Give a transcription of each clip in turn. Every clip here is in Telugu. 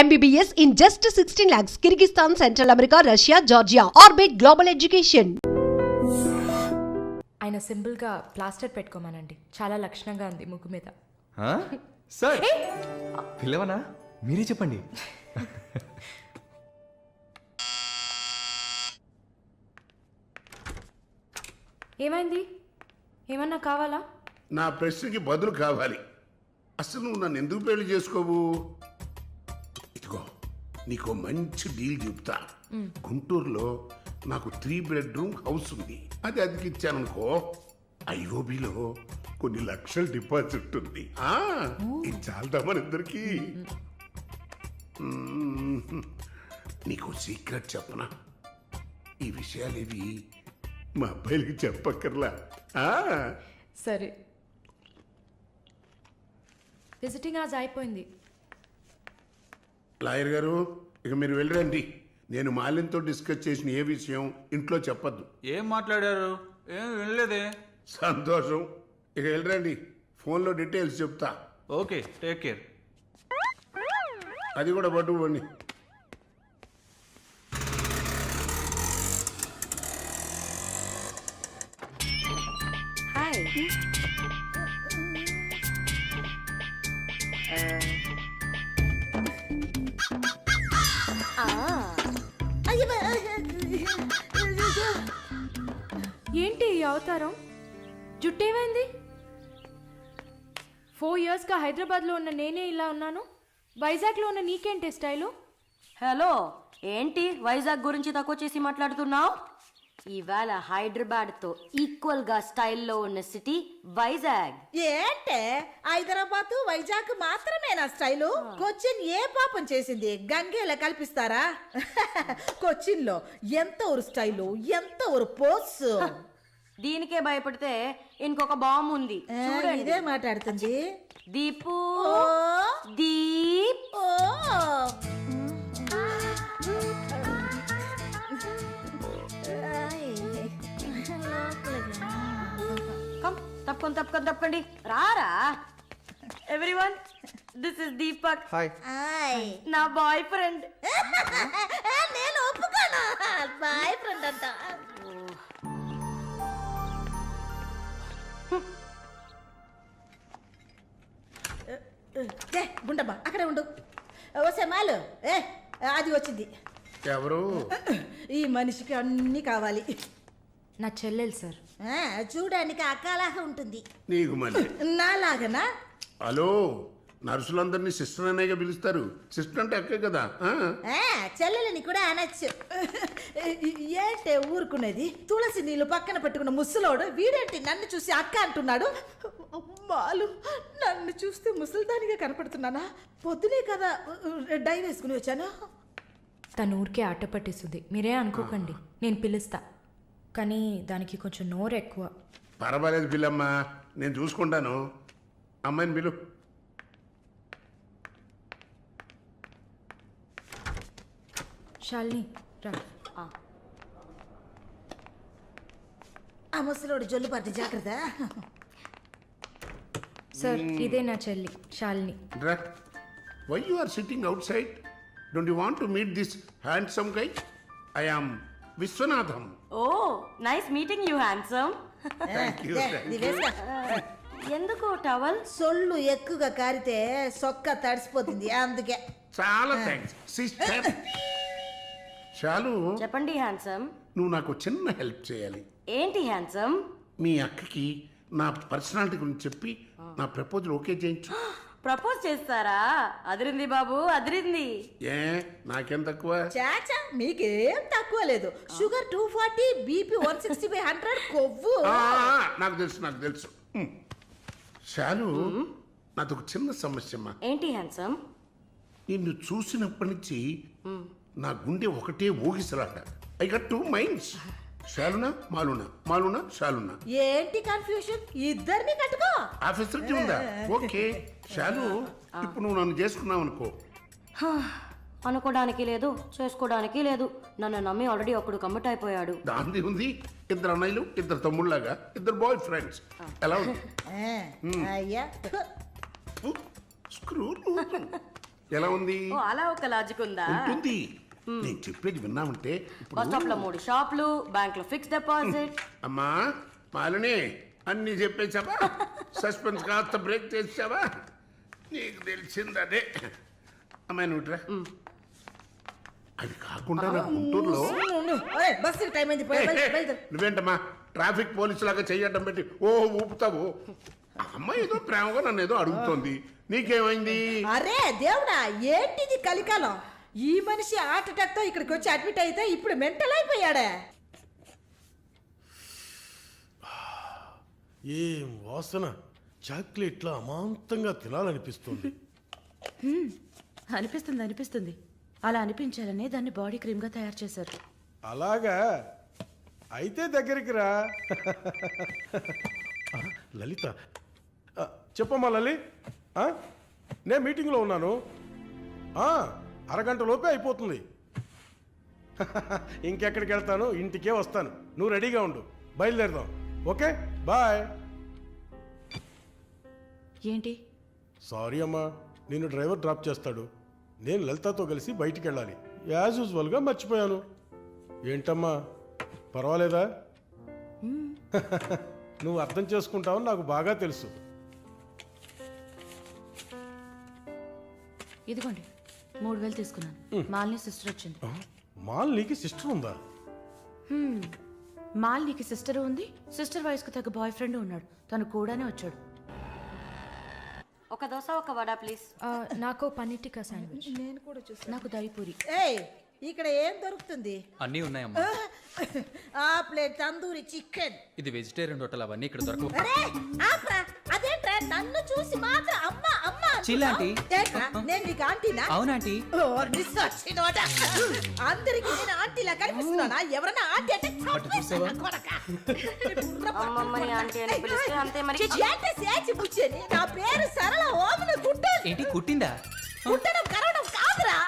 MBBS in just 16 lakhs. Kyrgyzstan, Central America, Russia, Georgia. Orbit Global Education. ఆయన సింపుల్ గా ప్లాస్టర్ పెట్టుకోమనండి. చాలా లక్షణంగా ఉంది ముక్కు మీద. సార్ పిల్లవనా మీరే చెప్పండి. ఏమైంది? ఏమన్నా కావాలా? నా ప్రశ్నకి బదులు కావాలి. అసలు నువ్వు నన్ను ఎందుకు పెళ్లి చేసుకోవు? ఇదిగో నీకు మంచి డీల్ చెప్తా. గుంటూరులో నాకు 3 బెడ్రూమ్ హౌస్ ఉంది. అది అదికిచ్చాననుకో, ఐఓబిలో కొన్ని లక్షల డిపాజిట్ ఉంది. ఇది చాలదా మన ఇద్దరికి? నీకు సీక్రెట్ చెప్పనా? ఈ విషయాలేవి మా అబ్బాయిలకి చెప్పక్కర్లా. సరే, విజిటింగ్ ఆజ్ అయిపోయింది. లాయర్ గారు, ఇక మీరు వెళ్ళరండి. నేను మాలిన్తో డిస్కస్ చేసిన ఏ విషయం ఇంట్లో చెప్పద్దు. ఏం మాట్లాడారు? ఏం వినలేదే. సంతోషం, ఇక వెళ్ళరండి. ఫోన్లో డీటెయిల్స్ చెప్తా. Okay, take care. అది కూడా పట్టుకోండి. హాయ్. ఏంటి ఈ అవతారం? జుట్టేమైంది? 4 yearsగా హైదరాబాద్లో ఉన్న నేనే ఇలా ఉన్నాను. వైజాగ్లో ఉన్న నీకేంటి స్టైలు? హలో, ఏంటి వైజాగ్ గురించి తక్కువ చేసి మాట్లాడుతున్నావు? ఇవాళ హైదరాబాద్తో ఈక్వల్గా స్టైల్లో ఉన్న సిటీ వైజాగ్. ఏంటే హైదరాబాద్ వైజాగ్ మాత్రమేనా స్టైలు? కొచ్చిన్ ఏ పాపం చేసింది? గంగేలా కల్పిస్తారా? కొచ్చిన్ లో ఎంత ఒక స్టైలు, ఎంత ఒక పోస్. దీనికే భయపడితే ఇంకొక బాంబు ఉంది చూడండి. ఇదే మాట్లాడుతుంది దీపు. దీప్. తప్పకండి రారా. Everyone, this is Deepak. Hi. నా బాయ్ ఫ్రెండ్. నేను ఒప్పుకోను. బాయ్ ఫ్రెండ్ అంట. గుండమ్మా అక్కడే ఉండు. వస్తే మాలు అది వచ్చింది. ఎవరు? ఈ మనిషికి అన్ని కావాలి. నా చెల్లెలు సార్. చూడడానికి అక్కలాగా ఉంటుంది. నీకు మళ్ళీ నాలాగనా? హలో, నర్సులందరినీ సిస్టర్ అనేగా పిలుస్తారు. సిస్టర్ అంటే అక్కే కదా. చెల్లెలని కూడా అనొచ్చు. ఏంటే ఊరుకునేది? తులసి నీళ్ళు పక్కన పెట్టుకున్న ముసలోడు వీడేంటి నన్ను చూసి అక్క అంటున్నాడు? అమ్మాలు, నన్ను చూస్తే ముసలిదానిగా కనపడుతున్నానా? పొద్దునే కదా డై వేసుకుని వచ్చాను. తను ఊరికే ఆట పట్టిస్తుంది, మీరే అనుకోకండి. నేను పిలుస్తా, కానీ దానికి కొంచెం నోరు ఎక్కువ. పర్వాలేదు పిల్లమ్మా, నేను చూసుకుంటాను. అమ్మాయిని పిలు. శాలిని రా. ఆ ముసలోడు జొల్లు పట్టి జాగ్రత్త. సార్, ఇదే నా చెల్లి Shalini. Why you are sitting outside? Don't you want to meet this handsome guy? I am Viswanatham. Oh, nice meeting you handsome. ఎందుకు టవల్? సొల్లు ఎక్కువగా కారితే సొక్క తడిసిపోతుంది, అందుకే. చాలా థ్యాంక్స్ సిస్టర్. చాలు. చెప్పండి హ్యాండ్సమ్. నువ్వు నాకు చిన్న హెల్ప్ చేయాలి. ఏంటి హ్యాండ్సమ్? మీ అక్కకి నా పర్సనాలిటీ గురించి చెప్పి నా ప్రపోజల్ ఓకే చేయించు. ప్రపోజ్ చేస్తారా? అదిరింది బాబు, అదిరింది. ఏ నాకేం తక్కువ? చాచా, మీకేం తక్కువ లేదు. షుగర్ 240, బీపీ 160/100, కొవ్వు. నాకు తెలుసు. శాలు, నాది ఒక చిన్న సమస్యమ్మా. ఏంటి హ్యాండ్సమ్? నిన్ను చూసినప్పటి నుంచి నా గుండె ఒకటే ఊగిసలాట. I got 2 minds. శాలునా మాలునా, మాలునా శాలునా. ఏంటి కన్ఫ్యూషన్? ఇద్దరిని కట్టుకో. ఆ ఫెసిలిటీ ఉందా? ఓకే శాలు, ఇప్పుడు నువ్వు నన్ను చేసుకున్నావు అనుకో. అనుకోవడానికి లేదు, చేసుకోవడానికి లేదు. నన్ను నమ్మి ఆల్రెడీ ఒకడు కమిట్ అయిపోయాడు. దాంది ఉంది. 2 అన్నయ్యలు, 2 తమ్ముళ్ళలాగా, 2 బాయ్ ఫ్రెండ్స్. ఎలా ఉంది? అయ్యా స్క్రూ. ఎలా ఉంది? ఓ అలా ఒక లాజిక్ ఉందా? ఉంటుంది. నేను చెప్పేది విన్నామంటే బస్ స్టాప్ లో 3 షాపులు, బ్యాంక్ లో ఫిక్స్ డిపాజిట్. అమ్మా మాలిని అన్ని చెప్పేసావా? సస్పెన్స్ కాస్త బ్రేక్ చేసావా? నీకు తెలిసిందదే. అమ్మాయి నువ్వుట్రా. అది కాకుండా నా గుంటూరులో బస్సు టైం అయింది బయలుదేరు. నువ్వేంటమ్మా ట్రాఫిక్ పోలీసు లాగా చెయ్యడం పెట్టి ఓ ఊపుతావు. ఆ అమ్మాయి ఏదో ప్రేమగా నన్ను ఏదో అడుగుతోంది. నీకేమైంది? అరే దేవుడా, ఏంటిది కలికాలం? ఈ మనిషి హార్ట్ అటాక్ తో ఇక్కడికి వచ్చి అడ్మిట్ అయితే ఇప్పుడు మెంటల్ అయిపోయాడే. ఏం వాసన! చాక్లెట్లా అమాంతంగా తినాలనిపిస్తుంది. అనిపిస్తుంది అలా అనిపించాలనే దాన్ని బాడీ క్రీమ్ గా తయారు చేశారు. అలాగా అయితే దగ్గరికి రా. లలిత, చెప్పమ్మా లలి. నేను మీటింగ్లో ఉన్నాను. అరగంట లోపే అయిపోతుంది. ఇంకెక్కడికి వెళ్తాను? ఇంటికే వస్తాను. నువ్వు రెడీగా ఉండు, బయలుదేరదాం. Okay bye. ఏంటి? సారీ అమ్మా, నిన్ను డ్రైవర్ డ్రాప్ చేస్తాడు. నేను లలితతో కలిసి బయటికి వెళ్ళాలి. యాజ్ యూజువల్గా మర్చిపోయాను. ఏంటమ్మా పర్వాలేదా? నువ్వు అర్థం చేసుకుంటావని నాకు బాగా తెలుసు. ఇదిగోండి 3000 తీసుకున్నాను. మాలిని సిస్టర్ వచ్చింది. మాలినికి సిస్టర్ ఉందా? మాలినికి సిస్టర్ ఉంది. సిస్టర్ వయసుకు తగ్గ బాయ్ ఫ్రెండ్ ఉన్నాడు. తను కూడానే వచ్చాడు. ఒక దోశ ఒక వడ ప్లీజ్. నాకు పన్నీర్ టిక్కా శాండ్విచ్. నేను కూడా చూస్తాను. నాకు దయపూరి. ఏయ్, ఇక్కడ ఏం దొరుకుతుంది? అన్నీ ఉన్నాయమ్మా. ఆ ప్లేట్ తందూరి చికెన్. ఇది వెజిటేరియన్ హోటల్, అవన్నీ ఇక్కడ దొరకవు. అరే ఆప్రా, అదేంట్రా నన్ను చూసి మాత్రం అమ్మ అమ్మ చిల్ ఆంటీ. ఏంట్రా, నేను నీకు ఆంటీనా? అవునాంటీ. అందరికి నేను ఆంటీలా కనిపిస్తున్నానా? ఎవరన్నా ఆంటీ అంటే చంపేస్తాను కొడకా. అమ్మమ్మని ఆంటీ అని పిలిస్తే అంతే మరి. ఏంటి సేచి బుచ్చేని? నా పేరు సరళ ఓమన కుట్టాను. ఏంటి కుట్టిందా? కుట్టడం కరవడం కాదురా.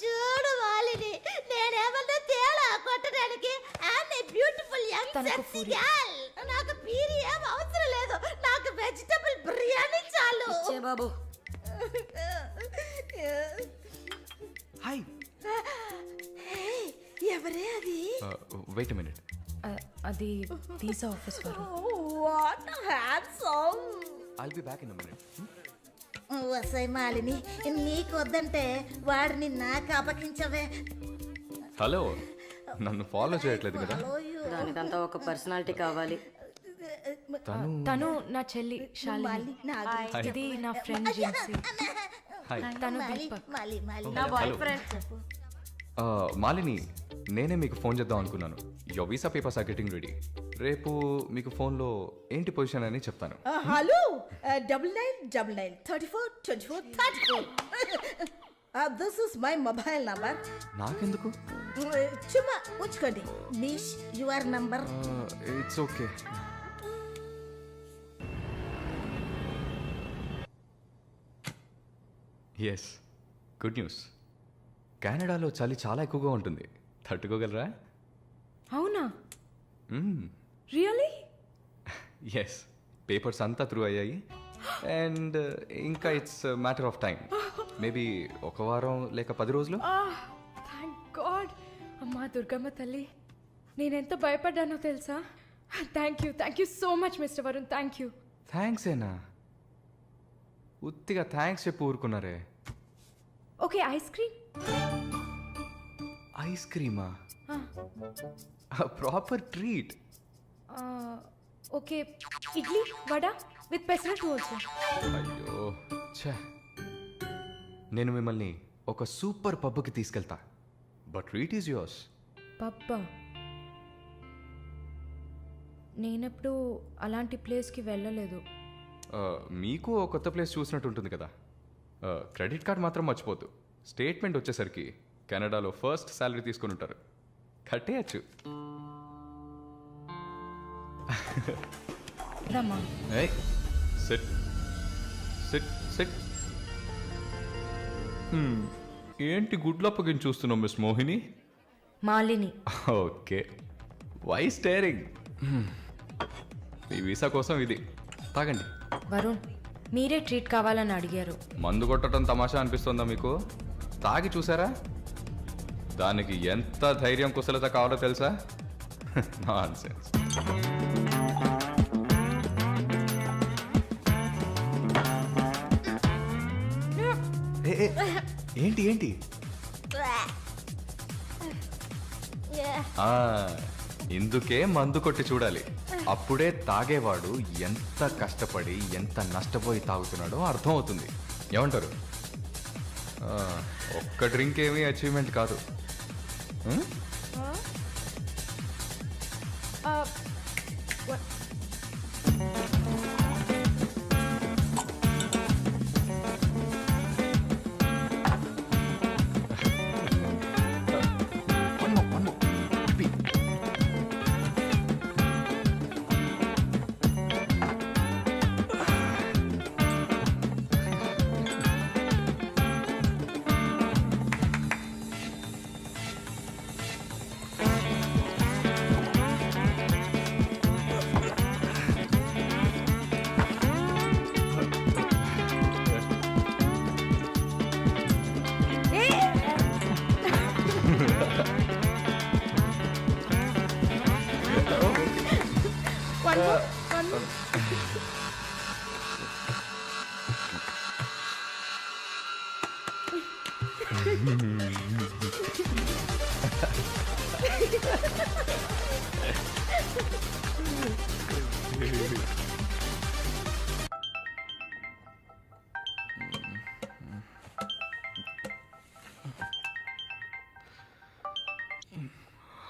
చూడు వాలిని, నేనేమన్నా తేలా కొట్టడానికి. I'm a beautiful young sexy girl. నాకు పీరి ఏం అవసరం లేదు. నాకు వెజిటబుల్ బిర్యానీ చాలు. చే బాబు. హాయ్. ఎవరే అది? Wait minute. అది వీసా ఆఫీస్ వారు. What handsome. I'll be back in a minute. వసై మాలిని, నీకు వద్దంటే వాడిని నాకు అపకించవే. హలో, నన్ను ఫాలో చేయట్లేదు కదా? దానికంతా ఒక పర్సనాలిటీ కావాలి. తను నా చెల్లి శాలిని. ఇది నా ఫ్రెండ్ జిన్సీ. హాయ్. తను దీపక్. నా బాయ్ ఫ్రెండ్. మాలిని, నేనే మీకు ఫోన్ చేద్దాం అనుకున్నాను. Your visa papers are getting ready. రేపు మీకు ఫోన్లో ఏంటి పొజిషన్ అని చెప్తాను. Hello, 9999 34 24 34. This is my mobile number. నాకెందుకు? చుమ్మా ఉంచుకోండి. Miss your number. It's okay. Yes, good news. కెనడాలో చలి చాలా ఎక్కువగా ఉంటుంది. తట్టుకోగలరా? అవునా? రియలీ? ఎస్, పేపర్స్ అంతా త్రూ అయ్యాయి. అండ్ ఇంకా it's matter of time. Maybe ఒక వారం లేక 10 రోజులు. Thank god. అమ్మా దుర్గమ్మ తల్లి, నేనెంత భయపడ్డానో తెలుసా? Thank you so much mister Varun. Thank you. Thanks ఏనా? ఉత్తిగా థ్యాంక్స్ చెప్పి ఊరుకున్నారే. Okay, ice cream. ఐస్ క్రీమా? Proper treat. Okay, idli vada with pesarattu also. అయ్యో ఛే, నేను మిమ్మల్ని ఒక సూపర్ పబ్కి తీసుకెళ్తా. But treat is yours. పబ్బా? నేనెప్పుడు అలాంటి ప్లేస్కి వెళ్ళలేదు. మీకు ఒక కొత్త ప్లేస్ చూసినట్టు ఉంటుంది కదా. క్రెడిట్ కార్డ్ మాత్రం మర్చిపోద్దు. స్టేట్మెంట్ వచ్చేసరికి కెనడాలో ఫస్ట్ శాలరీ తీసుకొని ఉంటారు. కట్టేయచ్చు. రమ్మా. Sit sit sit. ఏంటి గుడ్లప్పగిని చూస్తున్నావు miss Mohini? Malini. Okay, why staring? మీ వీసా కోసం ఇది తాగండి. వరుణ్, మీరే ట్రీట్ కావాలని అడిగారు. మందు కొట్టడం తమాషా అనిపిస్తుందా మీకు? తాగి చూసారా? దానికి ఎంత ధైర్యం కుశలత కావాలో తెలుసా? నాన్సెన్స్. ఏంటి ఏంటి? ఇందుకే మందు కొట్టి చూడాలి. అప్పుడే తాగేవాడు ఎంత కష్టపడి ఎంత నష్టపోయి తాగుతున్నాడో అర్థం అవుతుంది. ఏమంటారు? ఒక్క డ్రింక్ ఏమీ అచీవ్మెంట్ కాదు.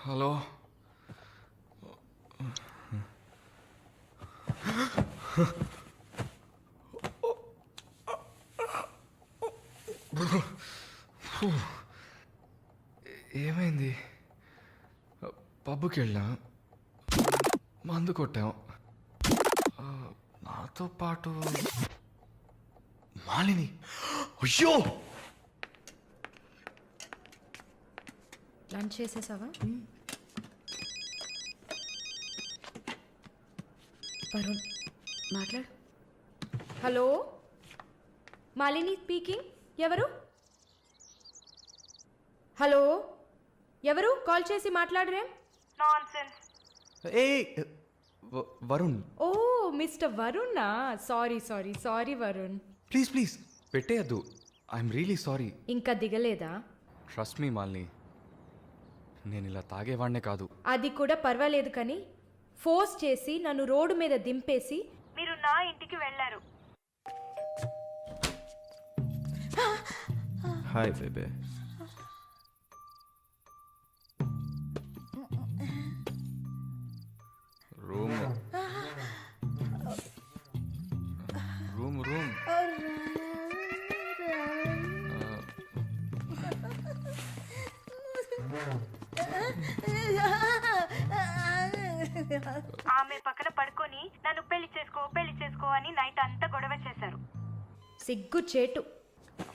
హలో, ఏమైంది? పబ్కి వెళ్ళాం, మందు కొట్టాం. నాతో పాటు మాలిని. అయ్యో, లంచ్ చేసేసావా? వరుణ్ మాట్లాడు. Hello, Malini speaking. ఎవరు? హలో, ఎవరు? కాల్ చేసి మాట్లాడరే? ఏ వరుణ్. ఓ మిస్టర్ వరుణా? Sorry sorry sorry Varun. Please please పెట్టేయద్దు. I'm really sorry. ఇంకా దిగలేదా? ట్రస్ట్ మీ మాలిని, నేను ఇలా తాగేవాడినే కాదు. అది కూడా పర్వాలేదు, కానీ ఫోర్స్ చేసి నన్ను రోడ్డు మీద దింపేసి మీరు నా ఇంటికి వెళ్ళారు. హాయ్ బేబే. రూమ్ రూమ్ రూమ్ ఆమె పక్కన పడుకొని నన్ను పెళ్లి చేసుకో అని నైట్ అంతా గొడవ చేశారు. సిగ్గు చేటు.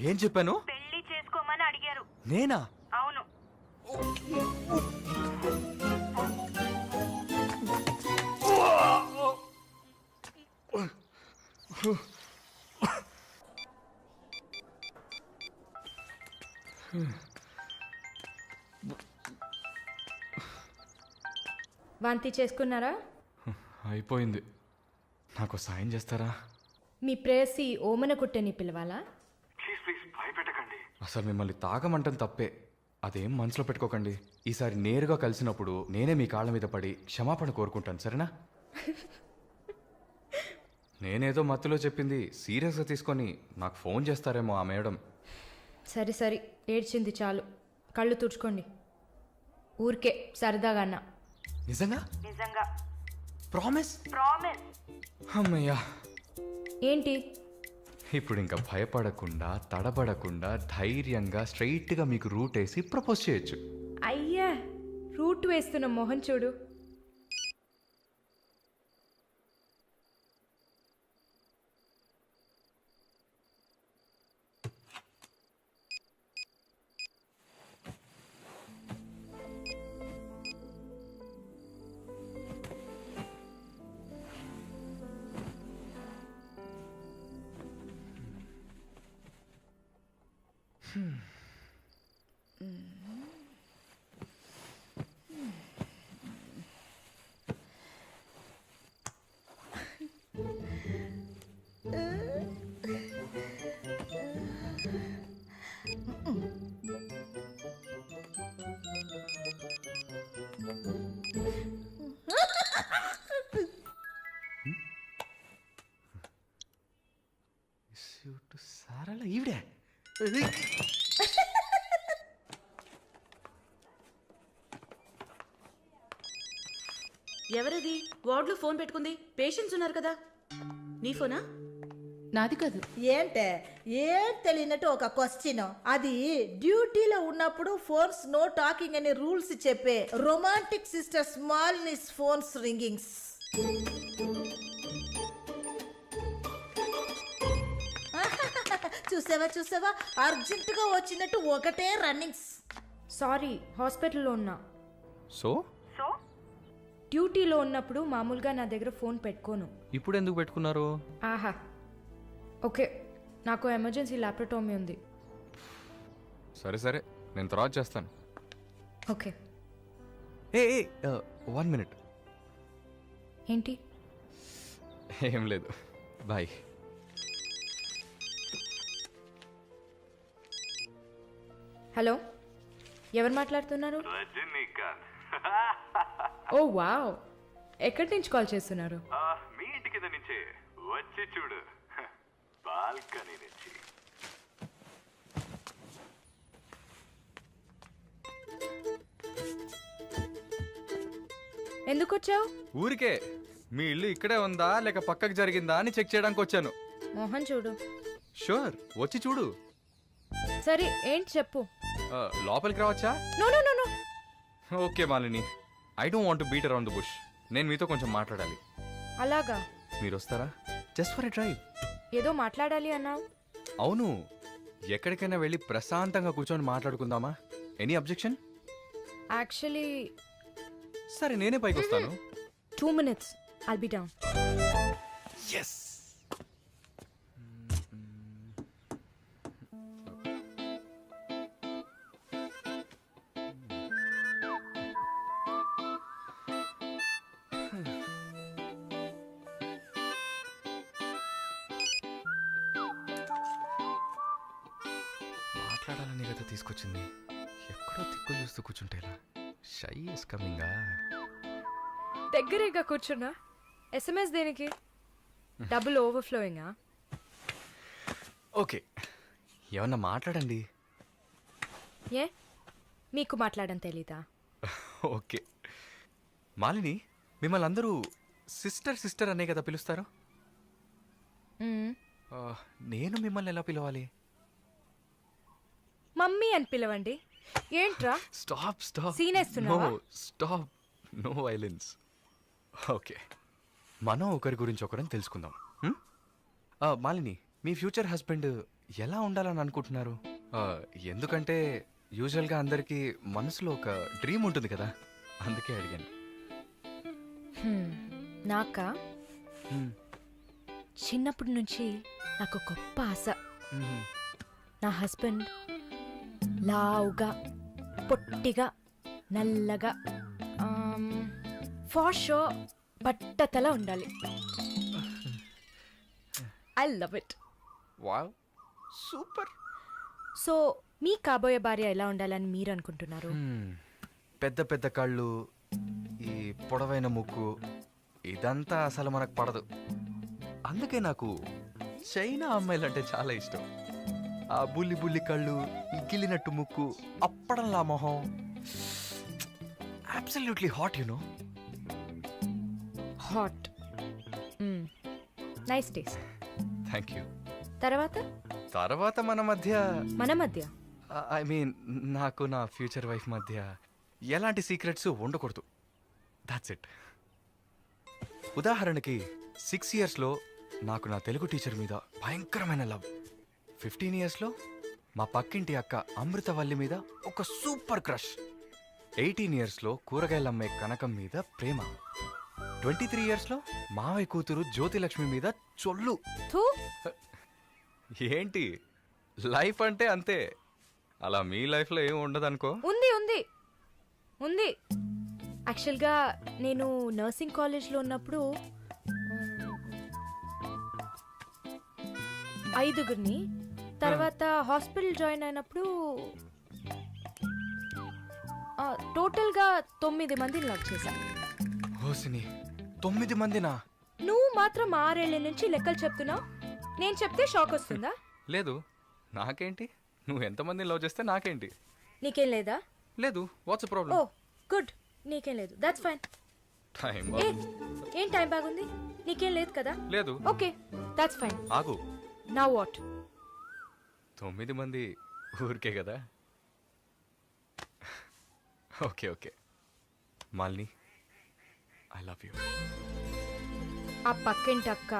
ఏం చెప్పాను? పెళ్లి చేసుకోమని అడిగారు. నేనా? అవును. వాంతి చేసుకున్నారా? అయిపోయింది. నాకు సాయం చేస్తారా? మీ ప్రేయసి ఓమన కుట్టని పిలవాలా? అసలు మిమ్మల్ని తాగమంటం తప్పే, అదేం మనసులో పెట్టుకోకండి. ఈసారి నేరుగా కలిసినప్పుడు నేనే మీ కాళ్ళ మీద పడి క్షమాపణ కోరుకుంటాను, సరేనా? నేనేదో మత్తులో చెప్పింది సీరియస్గా తీసుకొని నాకు ఫోన్ చేస్తారేమో ఆ మేడం. సరే సరే, ఏడ్చింది చాలు. కళ్ళు తుడుచుకోండి. ఊరికే సరదాగా అన్నా. నిజంగా? నిజంగా. ప్రామిస్? ప్రామిస్. అమ్మయ్యా. ఏంటి? ఇప్పుడు ఇంకా భయపడకుండా తడబడకుండా ధైర్యంగా స్ట్రైట్గా మీకు రూట్ వేసి ప్రపోజ్ చేయొచ్చు. అయ్యా, రూట్ వేస్తున్న మొహం చూడు. సారాల ఈవిడే ఎవరది వార్డులో ఫోన్ పెట్టుకుంది? పేషెంట్స్ ఉన్నారు కదా. నీ ఫోనా? నాది కాదు. ఏంటే ఏం తెలియనట్టు ఒక క్వశ్చన్. అది డ్యూటీలో ఉన్నప్పుడు ఫోన్స్ నో టాకింగ్ అనే రూల్స్ చెప్పే romantic sister smallness phones ringings. చూసావా అర్జెంటుగా వచ్చినట్టు ఒకటే రన్నింగ్స్. సారీ, హాస్పిటల్లో ఉన్నా. సో డ్యూటీలో ఉన్నప్పుడు మామూలుగా నా దగ్గర ఫోన్ పెట్టుకోను. ఇప్పుడు ఎందుకు పెట్టుకున్నారు? ఆహా, ఓకే, నాకు ఎమర్జెన్సీ ల్యాప్రటోమీ ఉంది. సరే నేను తర్వాత చేస్తాను. ఓకే. ఏ 1 minute. ఏంటి? ఏం లేదు, బాయ్. హలో, ఎవరు మాట్లాడుతున్నారు? ఓ వావ్, ఎక్కడి నుంచి కాల్ చేస్తున్నారు? మీ ఇంటి కింద నుంచే, వచ్చి చూడు, బాల్కనీ నుంచి. ఎందుకు వచ్చావు? ఊరికే మీ ఇల్లు ఇక్కడే ఉందా లేక పక్కకు జరిగిందా అని చెక్ చేయడానికి వచ్చాను. మోహన్ చూడు. షూర్, వచ్చి చూడు. సరే, ఏంటి చెప్పు. లోపలికి రావచ్చా? No no no no. Okay Malini, I don't want to beat around the bush. నేను మీతో కొంచెం మాట్లాడాలి. అలాగా? మీరు వస్తారా? Just for a drive. ఏదో మాట్లాడాలి అన్నావు. అవును, ఎక్కడికైనా వెళ్ళి ప్రశాంతంగా కూర్చొని మాట్లాడుకుందామా? Any objection? యాక్చువల్లీ సరే, నేనే పైకి వస్తాను. 2 minutes, I'll be down. Yes. మాట్లాడాలని కదా తీసుకొచ్చింది. ఎక్కడో తిక్కులు చూస్తూ కూర్చుంటే ఇలా. Shy is కమింగా. దగ్గరేగా కూర్చున్నా. SMS దేనికి? డబుల్ ఓవర్ఫ్లోయింగా? ఓకే, ఏమన్నా మాట్లాడండి. ఏ, మీకు మాట్లాడడం తెలీదా? ఓకే మాలిని, మిమ్మల్ని అందరూ సిస్టర్ అనే కదా పిలుస్తారు? నేను మిమ్మల్ని ఎలా పిలవాలి? మమ్మీ అని పిలవండి. ఏంట్రా? స్టాప్. Scene వేస్తున్నావా? Stop, no violence. ఓకే, మనం ఒకరి గురించి ఒకరం తెలుసుకుందాం. మాలిని, మీ ఫ్యూచర్ హస్బెండ్ ఎలా ఉండాలని అనుకుంటున్నారు? ఎందుకంటే యూజువల్గా అందరికీ మనసులో ఒక డ్రీమ్ ఉంటుంది కదా, అందుకే అడిగాను. నాకా? చిన్నప్పటి నుంచి నాకు గొప్ప ఆశ. నా హస్బెండ్ లావుగా, పొట్టిగా, నల్లగా, ఫార్ షో బట్టతల ఉండాలి. I love it. Wow, super. So మీ కాబోయే భార్య ఎలా ఉండాలని మీరు అనుకుంటున్నారు? పెద్ద పెద్ద కళ్ళు, ఈ పొడవైన ముక్కు, ఇదంతా అసలు మనకు పడదు. అందుకే నాకు చైనా అమ్మాయిలంటే చాలా ఇష్టం. ఆ బుల్లి బుల్లి కళ్ళు, ఈ గిల్లినట్టు ముక్కు, అప్పడంలా మొహం, absolutely hot, you know. Hot. Nice taste. Thank you. తర్వాత మన మధ్య ఐ మీన్ నాకు నా ఫ్యూచర్ వైఫ్ మధ్య ఎలాంటి సీక్రెట్స్ ఉండకూడదు. That's it. ఉదాహరణకి 6 yearsలో నాకు నా తెలుగు టీచర్ మీద భయంకరమైన లవ్. 15 yearsలో మా పక్కింటి అక్క అమృతవల్లి మీద ఒక సూపర్ క్రష్. 18 yearsలో కూరగాయలమ్మే కనకం మీద ప్రేమ. 23 yearsలో మావయ్య కూతురు జ్యోతిలక్ష్మి మీద చొల్లు. ఏంటి, లైఫ్ అంటే అంతే. అలా మీ లైఫ్లో ఏం ఉండదు అనుకో. ఉంది ఉంది ఉంది. యాక్చువల్గా నేను నర్సింగ్ కాలేజ్లో ఉన్నప్పుడు 5గురిని, తర్వాత హాస్పిటల్ జాయిన్ అయినప్పుడు టోటల్గా 9 మందిని లవ్ చేశా. హోసిని 9 మందినా? నువ్వు మాత్రం 6 ఏళ్ల నుంచి లెక్కలు చెప్తున్నావు. నేను చెప్తే షాక్ వస్తుందా? లేదు, నాకేంటి, నువ్వు ఎంతమందిని లవ్ చేస్తే నాకేంటి. నీకేం లేదా? లేదు. వాట్స్ ఓ ప్రాబ్లం? గుడ్, నీకేం లేదు, దట్స్ ఫైన్. టైం ఏ ఏం టైం బాగుంది? నీకేం లేదు కదా? లేదు. Okay, that's fine. ఆగు. Now what? 9 మంది ఊరికే కదా. Okay okay Malini, I love you. ఆ పక్కింటి అక్క,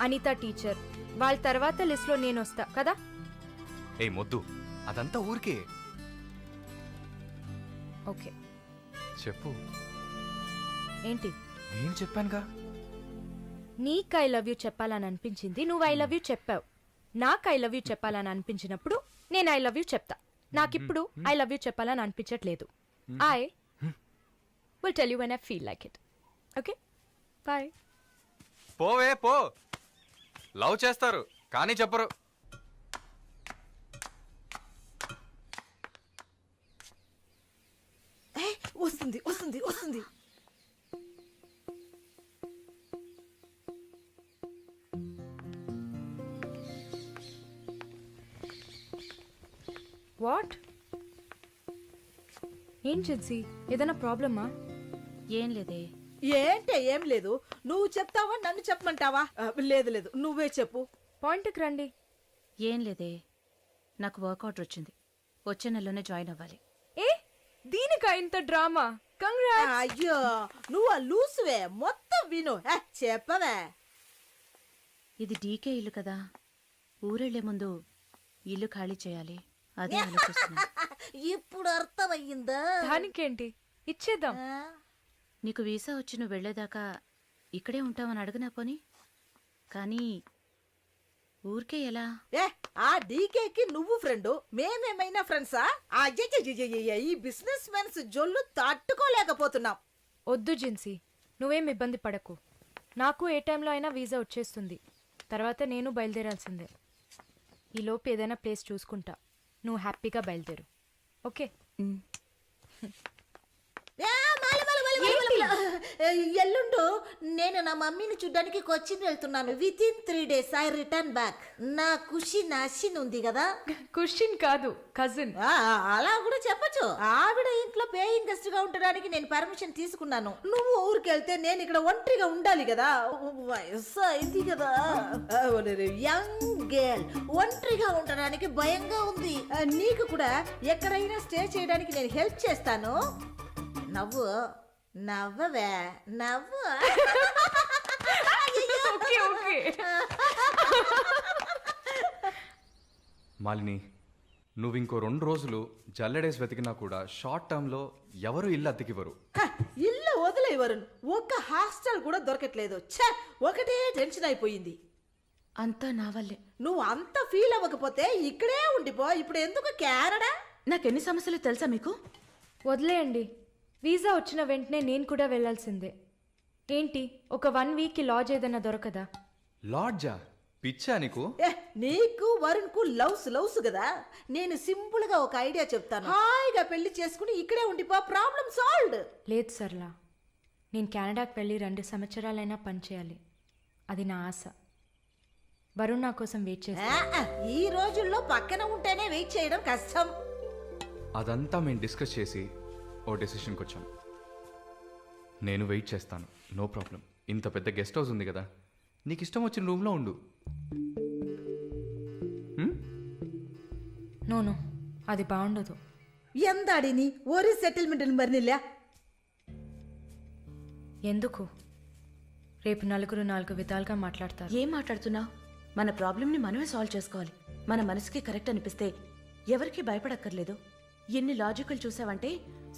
అనిత టీచర్, వాళ్ళ తర్వాత లిస్ట్లో నేను వస్తా కదా. ఏ మొద్దు, అదంతా ఊరికే. ఓకే చెప్పు. ఏంటి? నేను చెప్పానుగా. నీకు ఐ లవ్ యూ చెప్పాలని అనిపించింది, నువ్వు ఐ లవ్ యూ చెప్పావు. నాకు ఐ లవ్ యూ చెప్పాలని అనిపించినప్పుడు నేను ఐ లవ్ యూ చెప్తా. నాకిప్పుడు ఐ లవ్ యూ చెప్పాలని అనిపించట్లేదు. I will tell you when I feel like it. Okay bye. పోవే పో. లవ్ చేస్తారు కానీ చెప్పరు. వస్తుంది వస్తుంది వస్తుంది. వాట్? ఏం జిన్సీ, ఏదైనా ప్రాబ్లమా? ఏం లేదే. ఏంటే ఏం లేదు? నువ్వు చెప్తావా నన్ను చెప్పమంటావా? లేదు లేదు, నువ్వే చెప్పు. పాయింట్కి రండి. ఏం లేదే, నాకు వర్క్ ఆర్డర్ వచ్చింది. వచ్చే నెలలోనే జాయిన్ అవ్వాలి. ఏ దీనికా ఇంత డ్రామా? కంగ్రాట్స్. అయ్యో నువ్వు ఆ లూసువే, మొత్తం విను. చెప్పవే. ఇది డీకే ఇల్లు కదా, ఊరెళ్లే ముందు ఇల్లు ఖాళీ చేయాలి, అదే ఆలోచిస్తున్నా. ఇప్పుడు అర్థమయ్యిందా? దానికేంటి, ఇచ్చేద్దాం. నీకు వీసా వచ్చి నువ్వు వెళ్లేదాకా ఇక్కడే ఉంటామని అడగనా పోని. కానీ ఊరికే ఎలా? ఆ డీకేకి నువ్వు ఫ్రెండ్, మేమేమైనా ఫ్రెండ్సా? అయ్యయ్యయ్యయ్య, ఈ బిజినెస్ మెన్స్ జొల్లు తట్టుకోలేకపోతున్నాం. వద్దు జిన్సీ, నువ్వేం ఇబ్బంది పడకు. నాకు ఏ టైంలో అయినా వీసా వచ్చేస్తుంది. తర్వాత నేను బయలుదేరాల్సిందే. ఈలోపు ఏదైనా ప్లేస్ చూసుకుంటా. నువ్వు హ్యాపీగా బయలుదేరు. ఓకే? ఎల్లుండు నేను నా మమ్మీని చూడ్డానికి కొచ్చిన్ వెళ్తున్నాను. With in 3 days I return back. నా ఖుషి నాశిన్ ఉంది కదా. క్వశ్చన్ కాదు, కజిన్. అలా కూడా చెప్పచ్చు. ఆవిడ ఇంట్లో పేయింగ్ గెస్ట్ గా ఉండడానికి నేను పర్మిషన్ తీసుకున్నాను. నువ్వు ఊరికెళ్తే నేను ఇక్కడ ఒంటరిగా ఉండాలి కదా. వయసు అయింది కదా. యంగ్ గర్ల్, ఒంటరిగా ఉండడానికి భయంగా ఉంది. నీకు కూడా ఎక్కడైనా స్టే చేయడానికి నేను హెల్ప్ చేస్తాను. నవ్వు నవ్వవే, నవ్వు. Okay okay. మాలిని, నువ్వు ఇంకో 2 రోజులు జల్లెడేసి వెతికినా కూడా షార్ట్ టర్మ్లో ఎవరు ఇల్లు అద్దెకివ్వరు. ఇల్లు వదిలేవరు. ఒక్క హాస్టల్ కూడా దొరకట్లేదు. ఒకటే టెన్షన్ అయిపోయింది. అంతా నా వల్లే. నువ్వు అంత ఫీల్ అవ్వకపోతే ఇక్కడే ఉండిపో. ఇప్పుడు ఎందుకు కెనడా? నాకెన్ని సమస్యలు తెలుసా మీకు? వదిలేయండి. వీసా వచ్చిన వెంటనే నేను కూడా వెళ్ళాల్సిందే. ఏంటి, ఒక 1 week లాడ్జ్ ఏదైనా దొరకదా? లాడ్జా? పిచ్చా నీకు? నీకు వరుణ్ కు లవ్స్ కదా. నేను సింపుల్ గా ఒక ఐడియా చెప్తాను. హాయిగా పెళ్లి చేసుకుని ఇక్కడే ఉండిపో. Problem solved. లేదు సర్లా, నేను కెనడాకి వెళ్ళి 2 సంవత్సరాలైనా పనిచేయాలి. అది నా ఆశ. వరుణ్ నా కోసం వెయిట్ చేస్తా. ఈ రోజుల్లో పక్కన ఉంటేనే వెయిట్ చేయడం కష్టం. అదంతా మేము డిస్కస్ చేసి ఓ డెసిషన్కి వచ్చాం. నేను వెయిట్ చేస్తాను, నో ప్రాబ్లం. ఇంత పెద్ద గెస్ట్ హౌస్ ఉంది కదా, నీకు ఇష్టం వచ్చిన రూమ్లో ఉండు. నో అది బాగుండదు. ఎందాడిని ఒరి సెటిల్మెంట్ మరినిల్లా. ఎందుకు? రేపు నలుగురు 4 విధాలుగా మాట్లాడతారు. ఏం మాట్లాడుతున్నావు? మన ప్రాబ్లంని మనమే సాల్వ్ చేసుకోవాలి. మన మనసుకి కరెక్ట్ అనిపిస్తే ఎవరికి భయపడక్కర్లేదు. ఎన్ని లాజికల్ చూసావంటే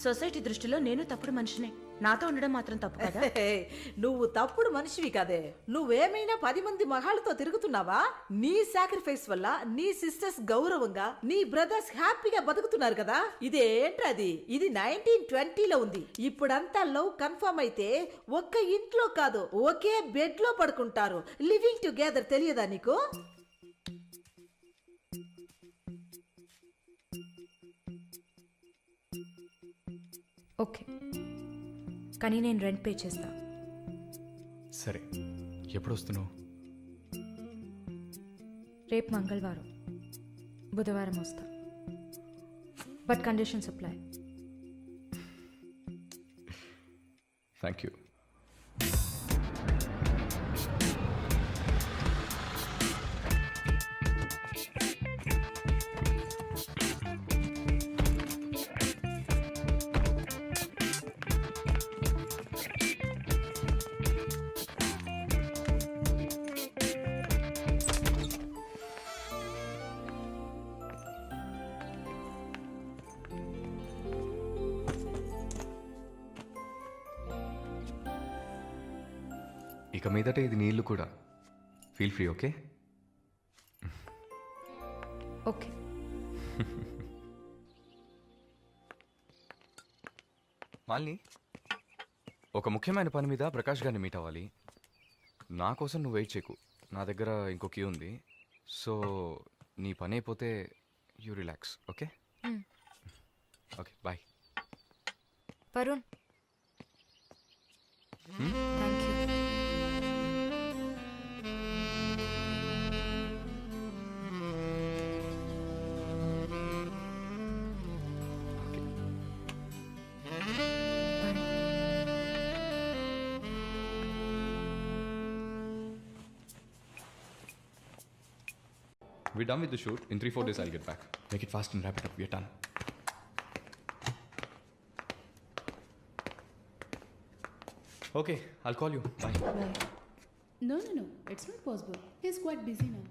సొసైటీ దృష్టిలో నేను తప్పుడు మనిషినే. నాతో ఉండడం మాత్రం తప్పు కదా? నువ్వు తప్పుడు మనిషివి కదే. నువ్వేమైనా 10 మంది మగాళ్ళతో తిరుగుతున్నావా? నీ సాక్రిఫైస్ వల్ల నీ సిస్టర్స్ గౌరవంగా, నీ బ్రదర్స్ హ్యాపీగా బతుకుతున్నారు కదా. ఇదేంటది? ఇది 1920లో ఉంది. ఇప్పుడంతా లవ్ కన్ఫర్మ్ అయితే ఒక్క ఇంట్లో కాదు, ఒకే బెడ్ లో పడుకుంటారు. లివింగ్ టుగెదర్ తెలియదా నీకు? ఓకే, కానీ నేను రెంట్ పే చేస్తా. సరే, ఎప్పుడు వస్తున్నావు? రేపు మంగళవారం, బుధవారం వస్తా. But conditions apply. Thank you. ఇక మీదట ఇది నీళ్ళు కూడా. Feel free, okay? Okay. Malini, ఒక ముఖ్యమైన పని మీద ప్రకాష్ గారిని మీట్ అవ్వాలి. నా కోసం నువ్వు వెయిట్ చేయకు, నా దగ్గర ఇంకో క్యూ ఉంది. సో నీ పని అయిపోతే you relax, okay? Okay, bye. Varun, thank you. We're done with the shoot. In 3-4 days, I'll get back. Make it fast and wrap it up. We're done. Okay, I'll call you. Bye. No. It's not possible. He's quite busy now.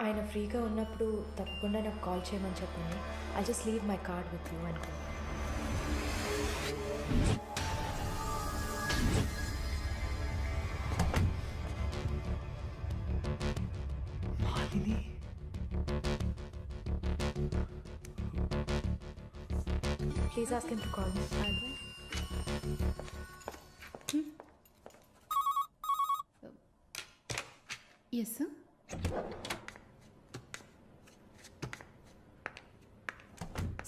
ఆయన ఫ్రీగా ఉన్నప్పుడు తప్పకుండా నాకు కాల్ చేయమని చెప్పండి. I just leave my card with you అనుకో. Please ask him to call me. I will. Yes, sir.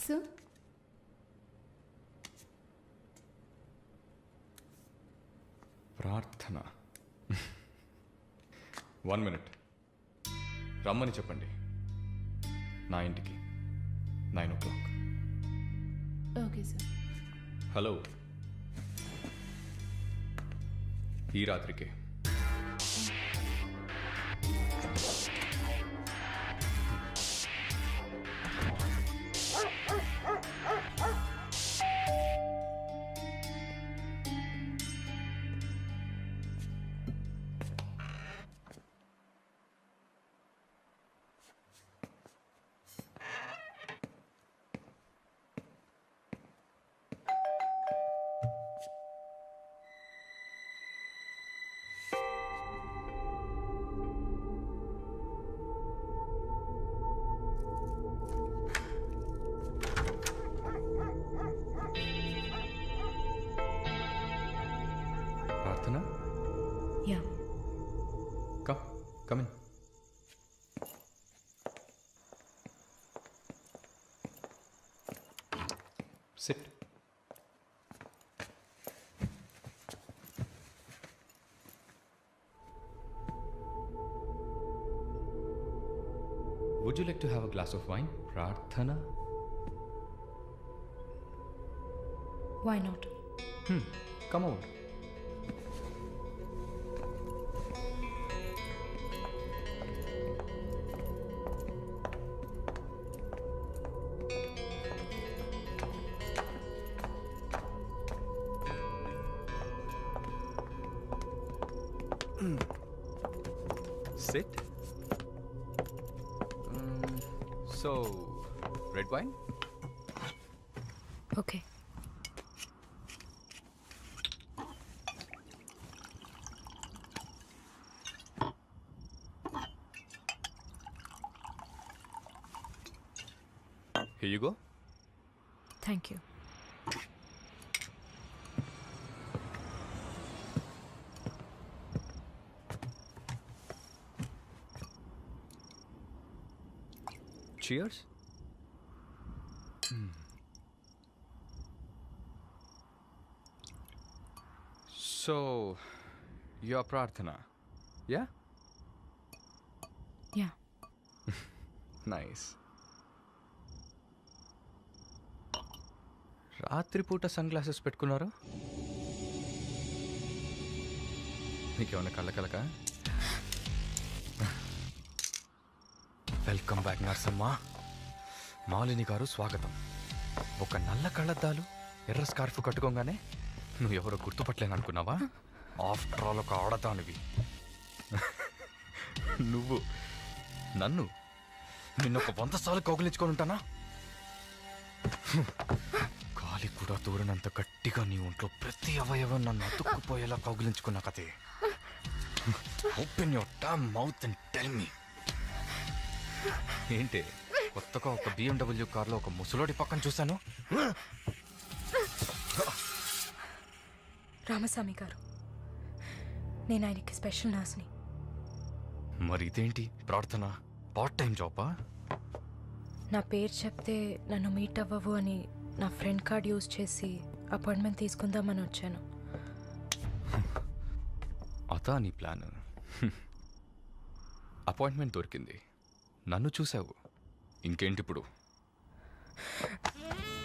Sir? ప్రార్థన. 1 minute. రమ్మని చెప్పండి నా ఇంటికి 9 o'clock. Okay, sir. హలో, ఈ రాత్రికే. ప్రార్థన, Yeah. come in. Sit. Would you like to have a glass of wine, Prarthana? Why not? Come over. Sit. So red wine. Okay. Here you go. Thank you. Cheers. So, your prarthana, yeah? Yeah. Nice. రాత్రిపూట సన్ గ్లాసెస్ పెట్టుకున్నారు? నీకేమన్నా కళ్ళకలక? వెల్కమ్ బ్యాక్ నర్సమ్మ. మాలిని గారు స్వాగతం. ఒక నల్ల కళ్ళద్దాలు ఎర్ర స్కార్ఫ్ కట్టుకోగానే నువ్వు ఎవరో గుర్తుపట్టలేను అనుకున్నావా? ఆఫ్టర్ ఆల్ ఒక ఆడదానివి నువ్వు. నన్ను నిన్నొక 100 సార్లు కౌగిలించుకొని ఉంటానా? గాలి కూడా దూరనంత గట్టిగా నీ ఒంట్లో ప్రతి అవయవం నన్ను అతుక్కుపోయేలా కౌగిలించుకున్న కథే. Open your damn mouth and tell me. ఏంటి కొత్తగా ఒక BMW కార్లో ఒక ముసలోడి పక్కన చూశాను? రామస్వామి గారు, నేను ఆయనకి స్పెషల్ నర్స్ని. మరి ఇదేంటి ప్రార్థన? పార్ట్ టైం జాబా? నా పేరు చెప్తే నన్ను మీట్ అవ్వవు అని నా ఫ్రెండ్ కార్డ్ యూజ్ చేసి అపాయింట్మెంట్ తీసుకుందామని వచ్చాను. అతా నీ ప్లాన్? అపాయింట్మెంట్ దొరికింది, నన్ను చూసావు, ఇంకేంటి ఇప్పుడు?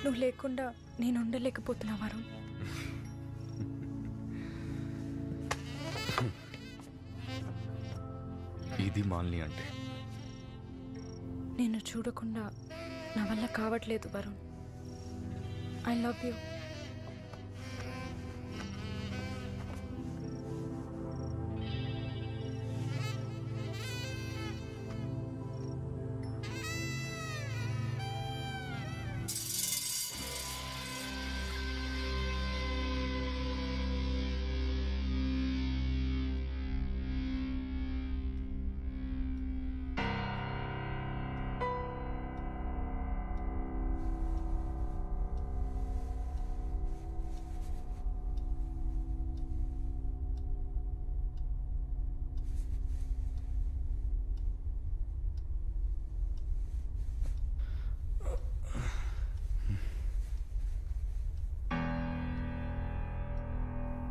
నువ్వు లేకుండా నేను ఉండలేకపోతున్నా వరుణ్. ఇది మాలిని అంటే. నిన్ను చూడకుండా నా వల్ల కావట్లేదు Varun. I love you.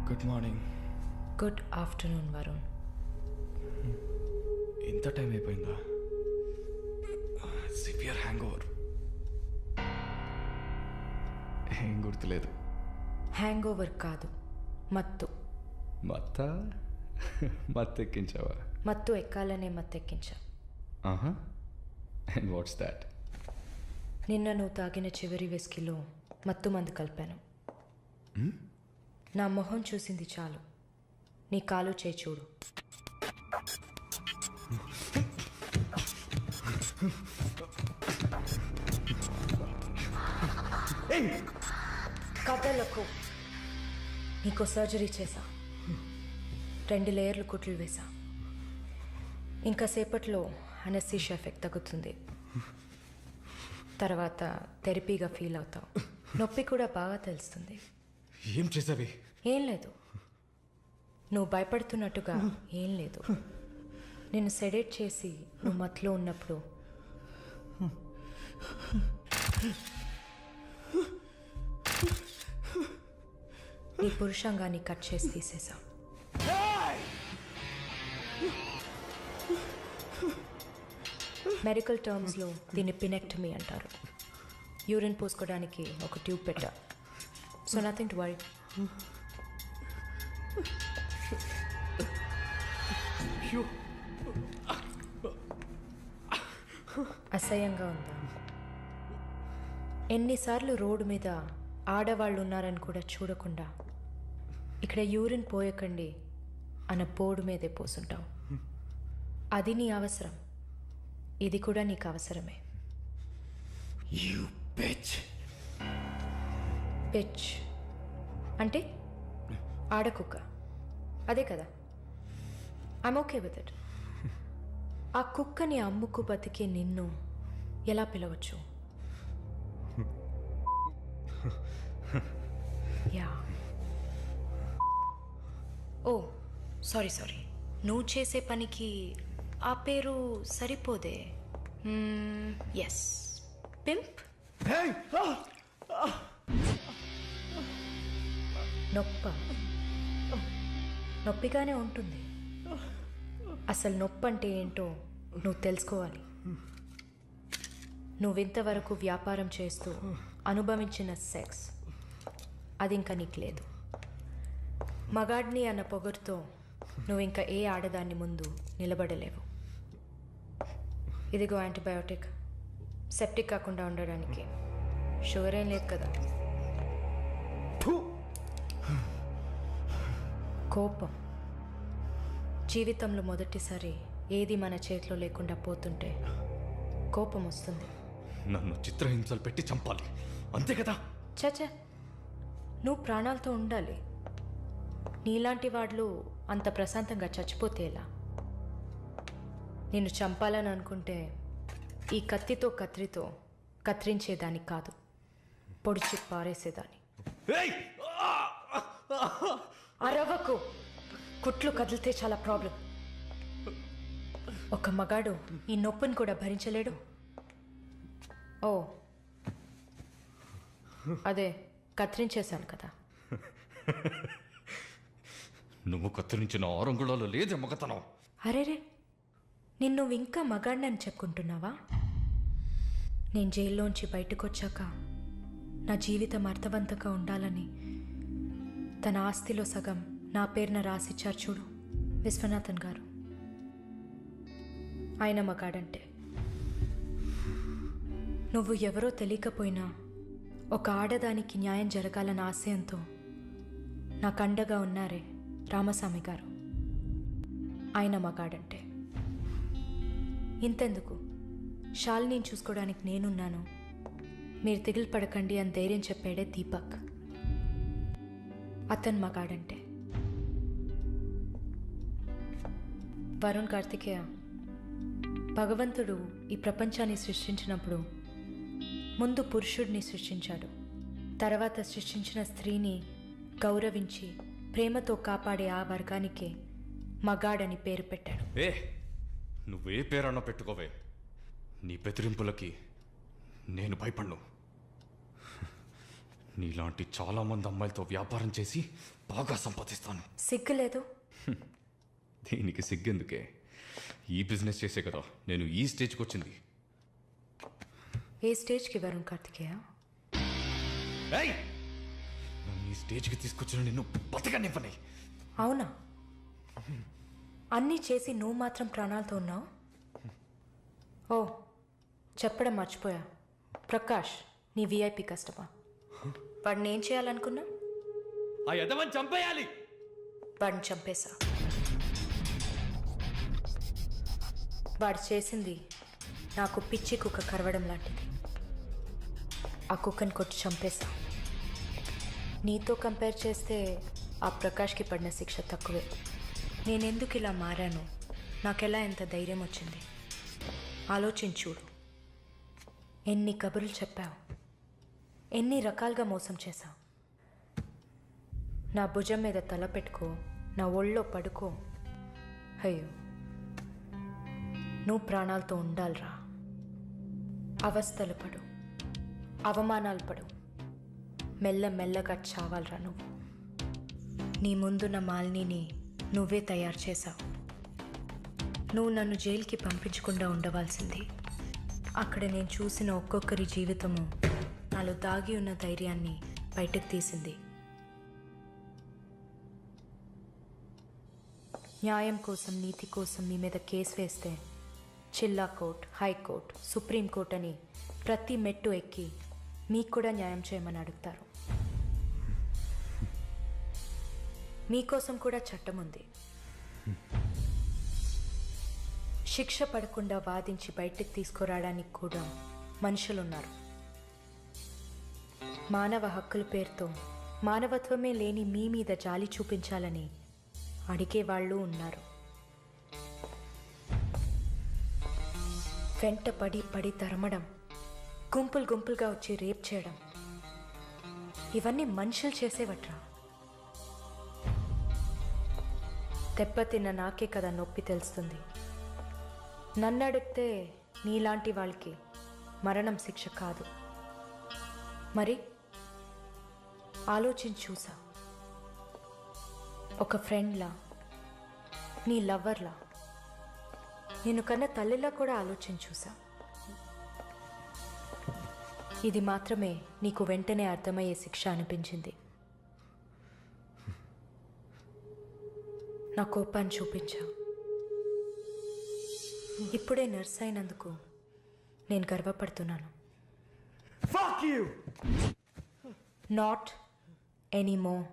Good morning. Good afternoon Varun. ఇంత టైం అయిపోయిందా? Severe hang over. ఏం గుర్తులేదు. హ్యాంగ్ ఓవర్ కాదు, మత్తు. మత్తెక్కించావా? మత్తు ఎక్కాలనే మత్తెక్కించా. And what's that? నిన్న నువ్వు తాగిన చివరి విస్కీలో మత్తు మందు కలిపాను. నా మొహం చూసింది చాలు, నీ కాలు చేయి చూడు. కథలకు నీకు సర్జరీ చేశా, 2 లేయర్లు కుట్లు వేశా. ఇంకా సేపట్లో అనస్థీషియా ఎఫెక్ట్ తగ్గుతుంది. తర్వాత థెరపీగా ఫీల్ అవుతావు. నొప్పి కూడా బాగా తెలుస్తుంది. ఏం చేసావి? ఏం లేదు, నువ్వు భయపడుతున్నట్టుగా ఏం లేదు. నేను సెడేట్ చేసి నువ్వు మత్తులో ఉన్నప్పుడు నీ పురుషాంగాన్ని కట్ చేసి తీసేశాం. మెడికల్ టర్మ్స్లో దీన్ని పినెక్టమీ అంటారు. యూరిన్ పోసుకోవడానికి ఒక ట్యూబ్ పెట్టా. So nothing to worry. అసహ్యంగా ఉందా? ఎన్నిసార్లు రోడ్డు మీద ఆడవాళ్ళు ఉన్నారని కూడా చూడకుండా ఇక్కడ యూరిన్ పోయకండి అన్న బోర్డు మీదే పోసుంటావు. అది నీ అవసరం, ఇది కూడా నీకు అవసరమే. You bitch. పిచ్ అంటే ఆడకుక్క, అదే కదా. I'm okay with it. ఆ కుక్కని అమ్ముకు బతికే నిన్ను ఎలా పిలవచ్చు? యా. ఓ సారీ, నువ్వు చేసే పనికి ఆ పేరు సరిపోదే. Yes, pimp. నొప్పిగానే ఉంటుంది. అసలు నొప్పి అంటే ఏంటో నువ్వు తెలుసుకోవాలి. నువ్వింతవరకు వ్యాపారం చేస్తూ అనుభవించిన సెక్స్ అది ఇంకా నీకు లేదు. మగాడ్ని అన్న పొగరుతో నువ్వు ఇంకా ఏ ఆడదాన్ని ముందు నిలబడలేవు. ఇదిగో యాంటీబయోటిక్, సెప్టిక్ కాకుండా ఉండడానికి. షుగర్ ఏం లేదు కదా. కోపం జీవితంలో మొదటిసారి ఏది మన చేతిలో లేకుండా పోతుంటే కోపం వస్తుంది. నన్ను చిత్రహింసలు పెట్టి చంపాలి, అంతే కదా? చచ్చా, నువ్వు ప్రాణాలతో ఉండాలి. నీలాంటి వాళ్ళు అంత ప్రశాంతంగా చచ్చిపోతే ఎలా? నిన్ను చంపాలని అనుకుంటే ఈ కత్తితో కత్తిరించేదాన్ని కాదు, పొడిచి పారేసేదాన్ని. అరవకు, కుట్లు కదిలితే చాలా ప్రాబ్లం. ఒక మగాడు ఈ నొప్పిని కూడా భరించలేడు. ఓ అదే కత్తిరించేశాను కదా. నువ్వు కత్తిరించిన ఆరంగుళాలు లేదే మగతనం. అరేరే, నిన్ను ఇంకా మగాడినని చెప్పుకుంటున్నావా? నేను జైల్లోంచి బయటకు వచ్చాక నా జీవితం అర్థవంతంగా ఉండాలని తన ఆస్తిలో సగం నా పేరున రాసిచ్చారు చూడు విశ్వనాథన్ గారు. ఆయన మగాడంటే. నువ్వు ఎవరో తెలియకపోయినా ఒక ఆడదానికి న్యాయం జరగాలన్న ఆశయంతో నాకు అండగా ఉన్నారే రామస్వామి గారు, ఆయన మగాడంటే. ఇంతెందుకు, శాలిని చూసుకోవడానికి నేనున్నాను, మీరు దిగులు పడకండి అని ధైర్యం చెప్పాడే దీపక్, అతను మగాడంటే. వరుణ్ కార్తికేయ, భగవంతుడు ఈ ప్రపంచాన్ని సృష్టించినప్పుడు ముందు పురుషుడిని సృష్టించాడు, తర్వాత సృష్టించిన స్త్రీని గౌరవించి ప్రేమతో కాపాడే ఆ వర్గానికే మగాడని పేరు పెట్టాడు. నువ్వే పేరన్నా పెట్టుకోవే, నీ బెదిరింపులకి నేను భయపడ్ను. నీలాంటి చాలామంది అమ్మాయిలతో వ్యాపారం చేసి బాగా సంపాదిస్తాను. సిగ్గులేదు? దీనికి సిగ్గెందుకే, ఈ బిజినెస్ చేసే కదా నేను ఈ స్టేజ్కి వచ్చింది. ఏ స్టేజ్కి వరుణ్ కార్తికేయ? నన్ను ఈ స్టేజ్కి తీసుకొచ్చిన నిన్ను బతకనివ్వని. అవునా? అన్నీ చేసి నువ్వు మాత్రం ప్రాణాలతో ఉన్నావు? ఓ చెప్పడం మర్చిపోయా, ప్రకాష్ నీ విఐపి కస్టమర్. వాడిని ఏం చేయాలనుకున్నా? ఆ యదవని చంపేయాలి. వాడిని చంపేశా. వాడు చేసింది నాకు పిచ్చి కుక్క కరవడం లాంటిది. ఆ కుక్కని కొట్టి చంపేశా. నీతో కంపేర్ చేస్తే ఆ ప్రకాష్కి పడిన శిక్ష తక్కువే. నేనెందుకు ఇలా మారాను, నాకెలా ఎంత ధైర్యం వచ్చింది ఆలోచించూడు. ఎన్ని కబుర్లు చెప్పావు, ఎన్ని రకాలుగా మోసం చేశావు. నా భుజం మీద తల పెట్టుకో, నా ఒళ్ళో పడుకో. అయ్యో, నువ్వు ప్రాణాలతో ఉండాలిరా. అవస్థలు పడు, అవమానాలు పడు, మెల్లమెల్లగా చావాలరా నువ్వు. నీ ముందున్న మాలిని నువ్వే తయారు చేశావు. నువ్వు నన్ను జైలుకి పంపించకుండా ఉండవలసింది. అక్కడ నేను చూసిన ఒక్కొక్కరి జీవితము నాలో దాగి ఉన్న ధైర్యాన్ని బయటకు తీసింది. న్యాయం కోసం, నీతి కోసం మీ మీద కేసు వేస్తే జిల్లా కోర్ట్, హైకోర్ట్, సుప్రీంకోర్ట్ అని ప్రతి మెట్టు ఎక్కి మీకు కూడా న్యాయం చేయమని అడుగుతారు. మీకోసం కూడా చట్టం ఉంది. శిక్ష పడకుండా వాదించి బయటకు తీసుకురావడానికి కూడా మనుషులున్నారు. మానవ హక్కుల పేరుతో మానవత్వమే లేని మీ మీద జాలి చూపించాలని అడిగేవాళ్ళు ఉన్నారు. వెంట పడి తరమడం, గుంపులుగా వచ్చి రేప్ చేయడం, ఇవన్నీ మనుషులు చేసేవట్రా. దెబ్బతిన్న నాకే కదా నొప్పి తెలుస్తుంది. నన్ను అడిగితే నీలాంటి వాళ్ళకి మరణం శిక్ష కాదు. మరి ఆలోచించి చూసా. ఒక ఫ్రెండ్లా, నీ లవర్లా, నేను కన్నా తల్లిలా కూడా ఆలోచించి చూసా. ఇది మాత్రమే నీకు వెంటనే అర్థమయ్యే శిక్ష అనిపించింది. నా కోపాన్ని చూపించా. ఇప్పుడే నర్స్ అయినందుకు నేను గర్వపడుతున్నాను. Not anymore.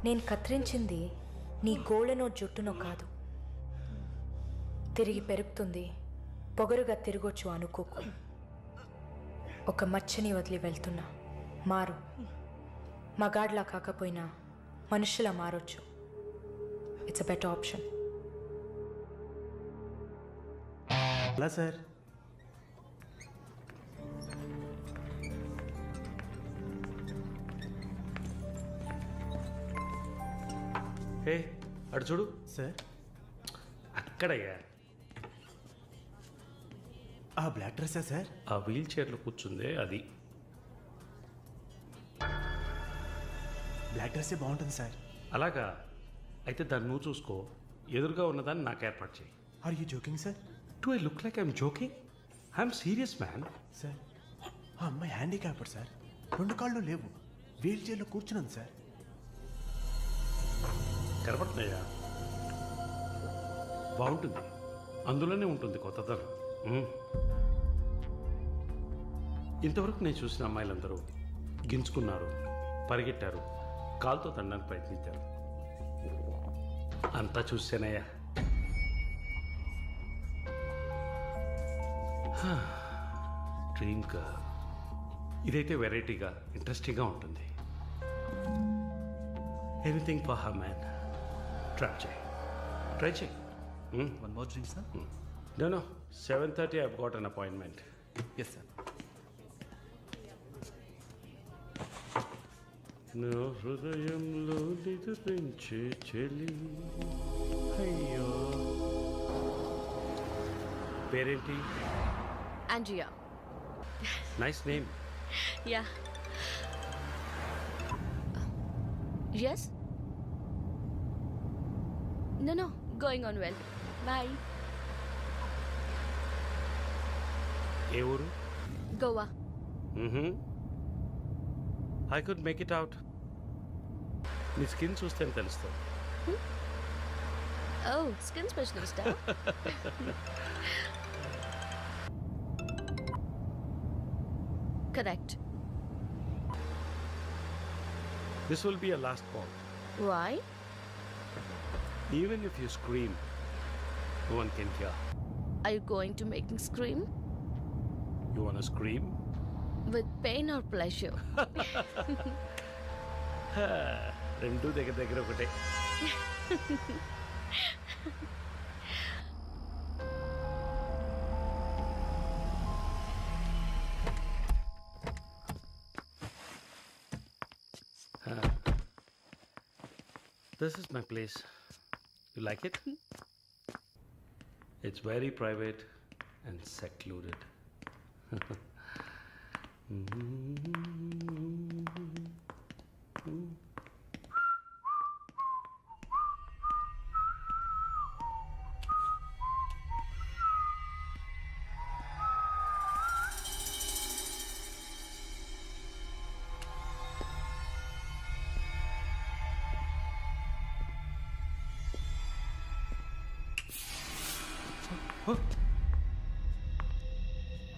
నేను కత్తిరించింది నీ గోళ్ళనో జుట్టునో కాదు. తిరిగి పెరుగుతుంది, పొగరుగా తిరగొచ్చు అనుకోకు. ఒక మచ్చని వదిలి వెళ్తున్నా. మారు. మగాడ్లా కాకపోయినా మనుషులా మారొచ్చు. It's a better option. అలా సార్, హే అటు చూడు. సార్ అక్కడయ్యా ఆ బ్లాక్ డ్రెస్సా సార్? ఆ వీల్ చైర్లో కూర్చుందే అది. బ్లాక్ డ్రెస్సే బాగుంటుంది సార్. అలాగా? అయితే దాన్ని నువ్వు చూసుకో, ఎదురుగా ఉన్నదాన్ని నాకు ఏర్పాటు చేయి. Are you joking sir? Do I look like I'm joking? I'm serious man. Sir ఆ అమ్మాయి హ్యాండిక్యాప్డ్ సార్, 2 కాళ్ళు లేవు, వీల్ చైర్లో కూర్చున్నాను సార్. కనపడుతున్నాయా? బాగుంటుంది, అందులోనే ఉంటుంది కొత్తదనం. ఇంతవరకు నేను చూసిన అమ్మాయిలందరూ గింజుకున్నారు, పరిగెట్టారు, కాలుతో తండడానికి ప్రయత్నించారు. అంతా చూసానయ్యా. Dream girl. ఇదైతే వెరైటీగా ఇంట్రెస్టింగ్గా ఉంటుంది. Anything for her man. Try చేయి. One more drink sir. No, 7:30 I've got an appointment. Yes sir. నా హృదయంలో నిద్రించే చెలి. అయ్యో, పేరేంటి? Andrea. Nice name. Yeah. Yes. No, going on well. Bye. ఏ ఊరు? Goa. I could make it out. నీ స్కిన్ చూస్తేనే తెలుస్తుంది. Oh, skin specialist. Correct. This will be your last call. Why? Even if you scream, no one can hear. Are you going to make me scream? You wanna scream? With pain or pleasure? రెండు దగ్గర ఒకటే. This is my place. You like it? It's very private and secluded.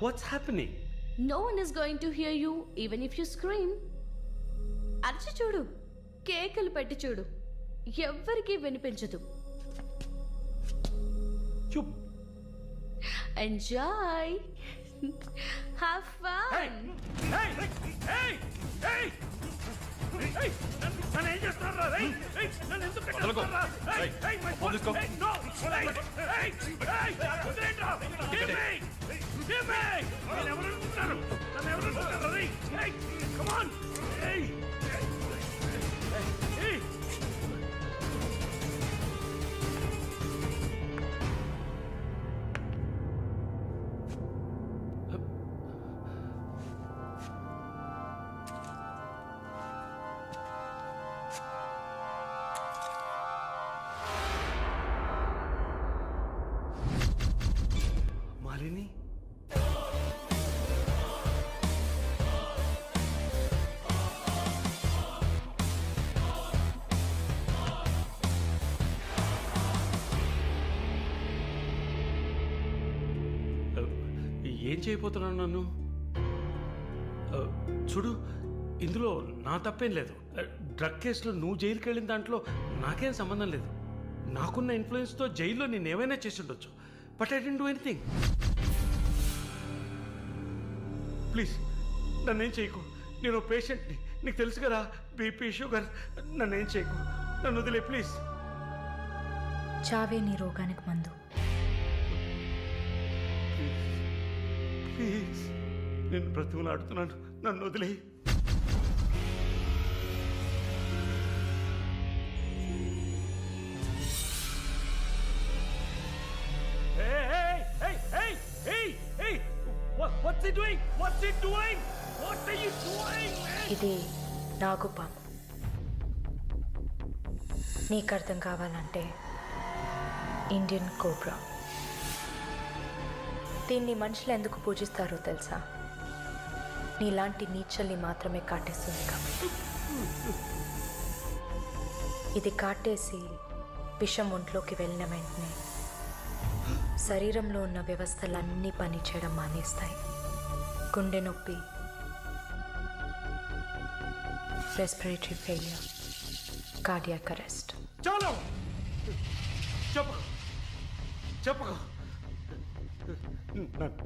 What's happening? No one is going to hear you even if you scream. అరచి చూడు, కేకలు పెట్టి చూడు, ఎవ్వరికీ వినిపించదు. Chup. Enjoy. Have fun. నన్ను ఏం చేస్తున్నారా? నన్ను ఎందుకు కట్టేస్తున్నారా? నన్ను ఎవరు అనుకుంటారు? నన్ను ఎవరు అనుకుంటారు? కమాన్. మాలిని, ఏం చేయబోతున్నాను నన్ను? చూడు, ఇందులో నా తప్పేం లేదు. డ్రగ్ కేసులో నువ్వు జైలుకి వెళ్ళిన దాంట్లో నాకేం సంబంధం లేదు. నాకున్న ఇన్ఫ్లుయెన్స్తో జైల్లో నేను ఏమైనా చేసి ఉండొచ్చు. But I didn't do anything. Please నన్నేం చేయకు. నేను పేషెంట్ని, నీకు తెలుసు కదా, బీపీ, షుగర్. నన్నేం చేయకు, నన్ను వదిలే ప్లీజ్. చావే నీ రోగానికి మందు. ప్లీజ్, నేను బ్రతిమలాడుతున్నాను, నన్ను వదిలే. What's he doing? What's he doing? What are you doing, man? ఇది నాగుపాము. నీకు అర్థం కావాలంటే ఇండియన్ కోబ్రా. దీన్ని మనుషులు ఎందుకు పూజిస్తారో తెలుసా? నీలాంటి నీచల్ని మాత్రమే కాటేస్తుంది కాబట్టి. ఇది కాటేసి విషం ఒంట్లోకి వెళ్ళిన వెంటనే శరీరంలో ఉన్న వ్యవస్థలన్నీ పనిచేయడం మానేస్తాయి. గుండె నొప్పి, రెస్పిరేటరీ ఫెయిల్యూర్, కార్డియాక్ అరెస్ట్. చాలు, చెప్పు చెప్పు.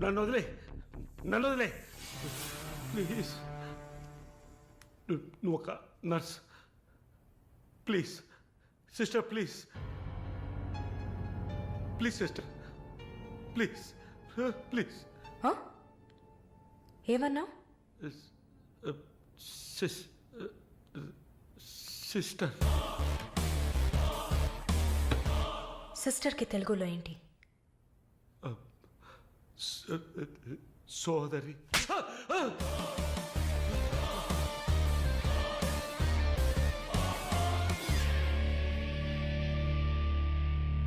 నన్ను వదిలే, నన్ను వదిలే ప్లీజ్. నువ్వు ఒక nurse. Please sister, please please sister, please please. ఏమన్నా? సిస్టర్. సిస్టర్కి తెలుగులో ఏంటి? సోదరి.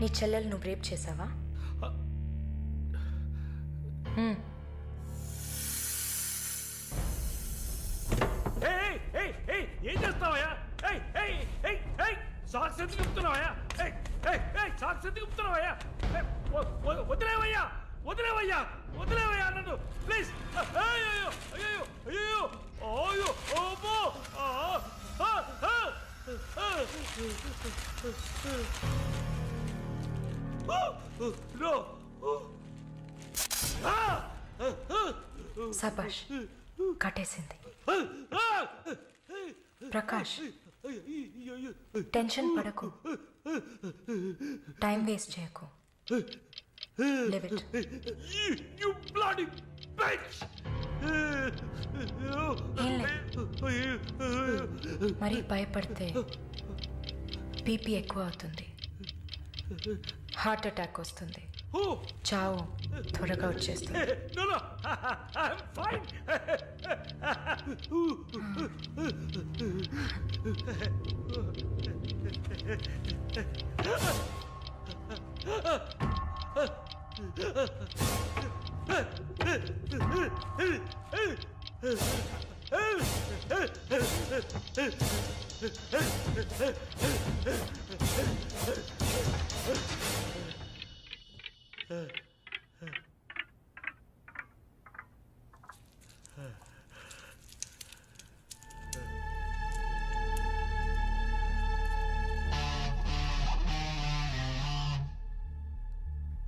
నీ చెల్లెలు నువ్వు రేప్ చేసావా? ఏం చేస్తావయ్యా? సాక్స్ ఎందుకు చెప్తున్నావయ్యా? సాక్స్ ఎందుకు చెప్తున్నావయ్యా? వదిలేవయ్యా, వదిలేవయ్యా, వదిలేవయ్యా నన్ను ప్లీజ్. అయ్యో అయ్యో అయ్యో అయ్యో ఓబో. నో. సబాష్, కట్టేసింది. ప్రకాష్, టెన్షన్ పడకు, టైం వేస్ట్ చేయకు. Live it. You bloody bitch! మరి భయపడితే బీపీ ఎక్కువ అవుతుంది, హార్ట్ అటాక్ వస్తుంది, చావు త్వరగా వచ్చేస్తుంది. No, no, I'm fine.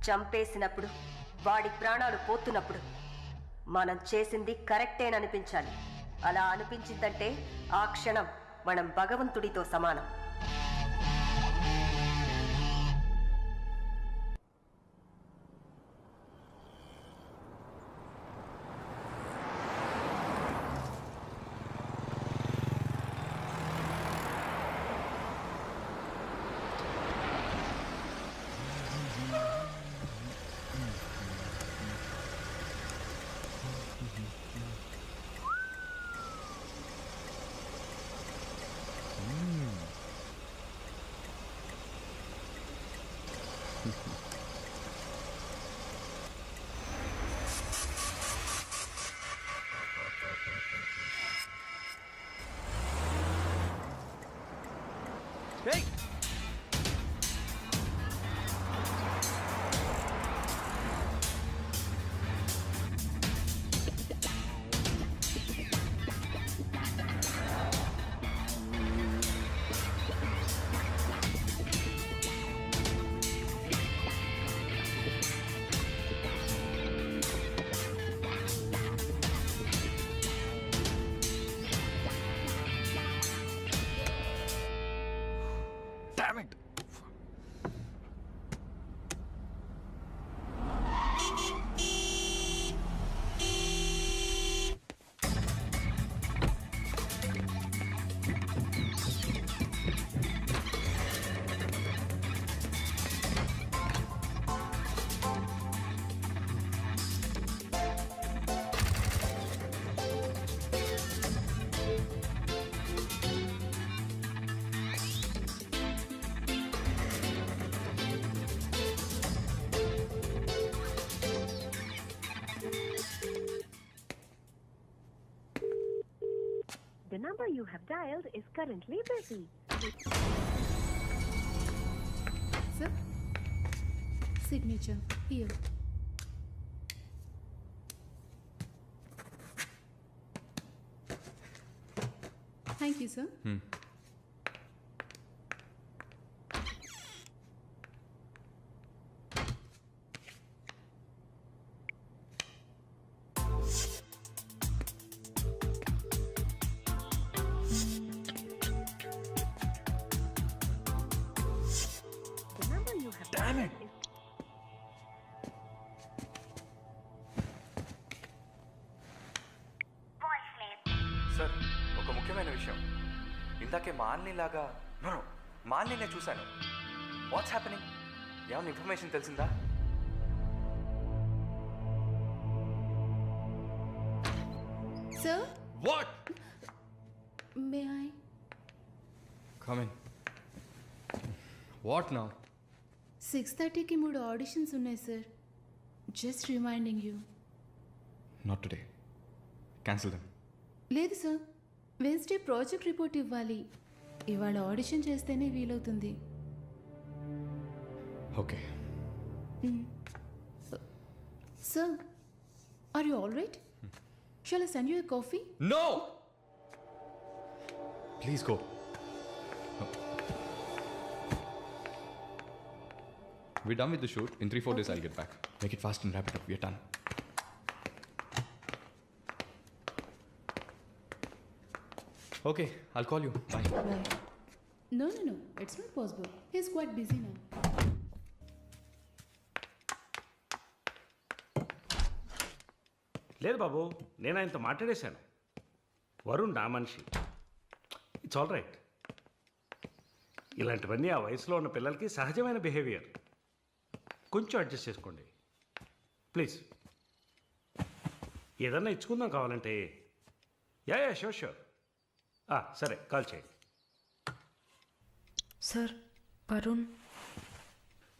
చంపేసినప్పుడు, వాడి ప్రాణాలు పోతున్నప్పుడు మనం చేసింది కరెక్టేననిపించాలి. అలా అనిపించిందంటే ఆ క్షణం మనం భగవంతుడితో సమానం. Hey! Damn it! The number you have dialed is currently busy. Sir, signature here. Thank you, sir. The number you have Damn dialed it! is sir, ఒక ముఖ్యమైన విషయం. ఇందాకే మాలినిలాగా మాలిని చూశాను. What's happening? ఏమైనా ఇన్ఫర్మేషన్ తెలిసిందా? Sir, what? may I? Come in. What now? 6:30కి 3 ఆడిషన్స్ ఉన్నాయి sir. Just reminding you. Not today. Cancel them. లేదు సార్, వెన్స్డే ప్రాజెక్ట్ రిపోర్ట్ ఇవ్వాలి. ఇవాళ ఆడిషన్ చేస్తేనే వీలవుతుంది. Okay. Sir, are you all right? Shall I send you a coffee? No! Please go. We're done with the shoot. In 3-4 days, I'll get back. Make it fast and wrap it up. We're done. Okay, I'll call you. Bye. Bye. No, it's not possible. He's quite busy now. లేదు బాబు, నేను ఆయనతో మాట్లాడేశాను. వరుణ్ నా మనిషి. It's all right. ఇలాంటివన్నీ ఆ వయసులో ఉన్న పిల్లలకి సహజమైన బిహేవియర్. కొంచెం అడ్జస్ట్ చేసుకోండి ప్లీజ్. ఏదన్నా ఇచ్చుకుందాం కావాలంటే. Yeah sure. సరే, కాల్ చేయండి. సార్, వరుణ్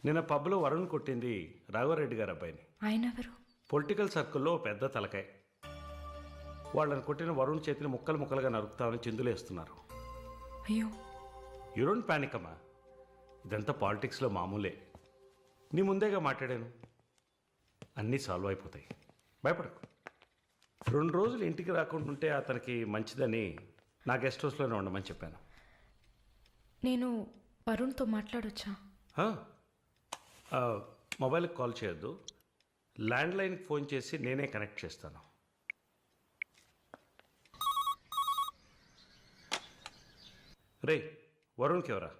నిన్న పబ్లో వరుణ్ కొట్టింది రాఘవరెడ్డి గారి అబ్బాయిని. ఆయన ఎవరు? పొలిటికల్ సర్కిల్లో పెద్ద తలకాయ. వాళ్ళని కొట్టిన వరుణ్ చేతిని ముక్కలు ముక్కలుగా నరుకుతామని చిందులేస్తున్నారు. అయ్యో. యూ డోంట్ పానిక్ అమ్మా. ఇదంతా పాలిటిక్స్లో మామూలే. నీ ముందేగా మాట్లాడాను. అన్నీ సాల్వ్ అయిపోతాయి, భయపడకు. 2 రోజులు ఇంటికి రాకుండా ఉంటే అతనికి మంచిదని నా గెస్ట్ హౌస్లోనే ఉండమని చెప్పాను. నేను వరుణ్తో మాట్లాడొచ్చా? మొబైల్కి కాల్ చేయొద్దు. ల్యాండ్లైన్కి ఫోన్ చేసి నేనే కనెక్ట్ చేస్తాను. రే వరుణ్కి ఎవరా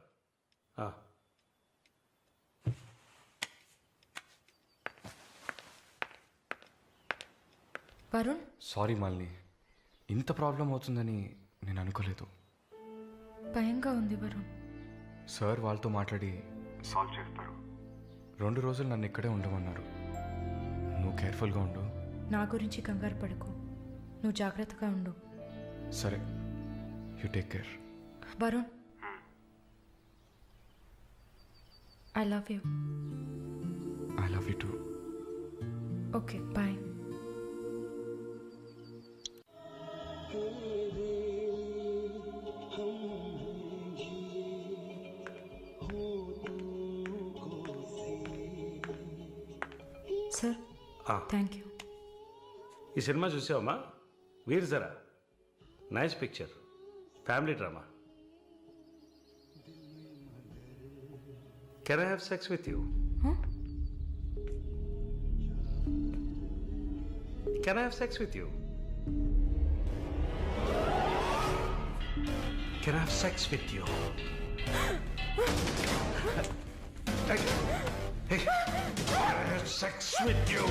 వరుణ్ సారీ మాలిని, ఇంత ప్రాబ్లం అవుతుందని నేను అనుకోలేదు. భయంగా ఉంది వరుణ్. సార్ వాళ్ళతో మాట్లాడి సాల్వ్ చేస్తారు. 2 రోజులు నన్ను ఇక్కడే ఉండమన్నారు. నువ్వు కేర్ఫుల్గా ఉండు. నా గురించి కంగారు పడకు, నువ్వు జాగ్రత్తగా ఉండు. సరే, you take care. Varun, I love you. I love you too. Okay, bye. Sir, thank you. ఈ సినిమా చూసావమ్మా? Veer Zaara nice picture, family drama. Can I have sex with you? Can I have sex with you? Can I have sex with you? Hey, I have sex with you.